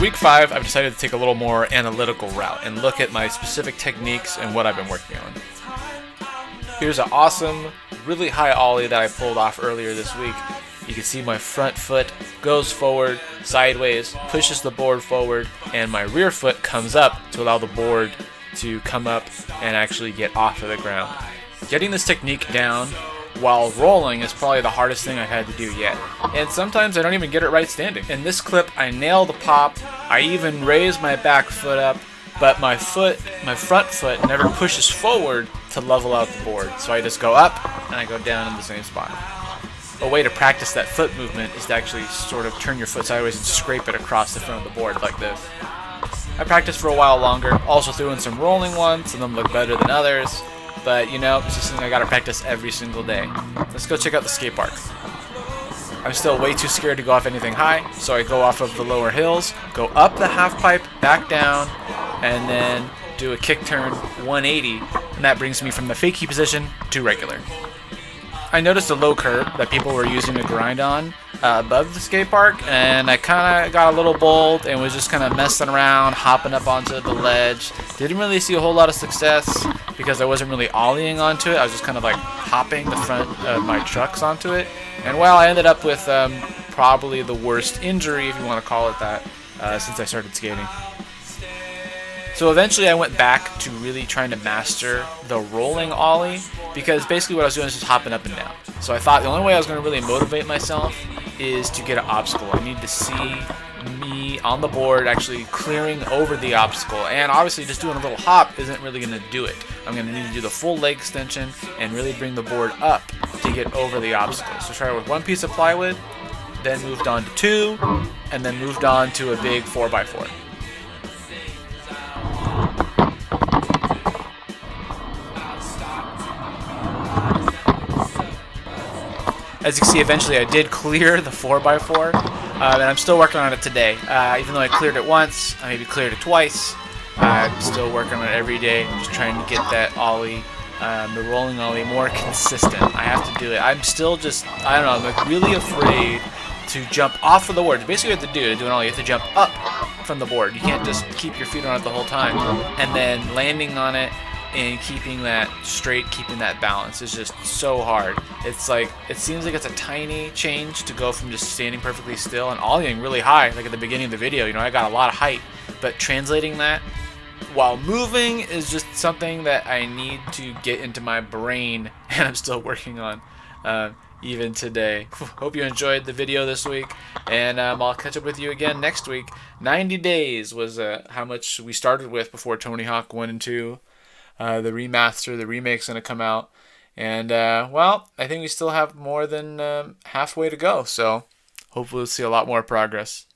week 5, I've decided to take a little more analytical route and look at my specific techniques and what I've been working on. Here's an awesome, really high ollie that I pulled off earlier this week. You can see my front foot goes forward, sideways, pushes the board forward, and my rear foot comes up to allow the board to come up and actually get off of the ground. Getting this technique down while rolling is probably the hardest thing I've had to do yet. And sometimes I don't even get it right standing. In this clip, I nail the pop, I even raise my back foot up, but my front foot never pushes forward to level out the board. So I just go up and I go down in the same spot. A way to practice that foot movement is to actually sort of turn your foot sideways and scrape it across the front of the board like this. I practiced for a while longer, also threw in some rolling ones, some of them look better than others, but you know, it's just something I gotta practice every single day. Let's go check out the skate park. I'm still way too scared to go off anything high, so I go off of the lower hills, go up the half pipe, back down, and then do a kick turn 180, and that brings me from the fakie position to regular. I noticed a low curb that people were using to grind on above the skate park, and I kind of got a little bold and was just kind of messing around, hopping up onto the ledge. Didn't really see a whole lot of success because I wasn't really ollieing onto it. I was just kind of like hopping the front of my trucks onto it. And well, I ended up with probably the worst injury, if you want to call it that, since I started skating. So eventually I went back to really trying to master the rolling ollie, because basically what I was doing was just hopping up and down. So I thought the only way I was going to really motivate myself is to get an obstacle. I need to see me on the board actually clearing over the obstacle, and obviously just doing a little hop isn't really going to do it. I'm going to need to do the full leg extension and really bring the board up to get over the obstacle. So try with one piece of plywood, then moved on to 2, and then moved on to a big 4x4. As you can see, eventually I did clear the 4x4, and I'm still working on it today. Even though I cleared it once, I maybe cleared it twice, I'm still working on it every day, just trying to get that ollie, the rolling ollie, more consistent. I have to do it. I'm still just, I don't know, I'm like really afraid to jump off of the board. Basically what you have to do an ollie, you have to jump up from the board. You can't just keep your feet on it the whole time, and then landing on it and keeping that straight, keeping that balance is just so hard. It's like, it seems like it's a tiny change to go from just standing perfectly still and ollieing really high, like at the beginning of the video, you know, I got a lot of height, but translating that while moving is just something that I need to get into my brain, and I'm still working on even today. Hope you enjoyed the video this week, and I'll catch up with you again next week. 90 days was how much we started with before Tony Hawk 1 and 2. The remaster, the remake's going to come out. And, well, I think we still have more than halfway to go. So hopefully we'll see a lot more progress.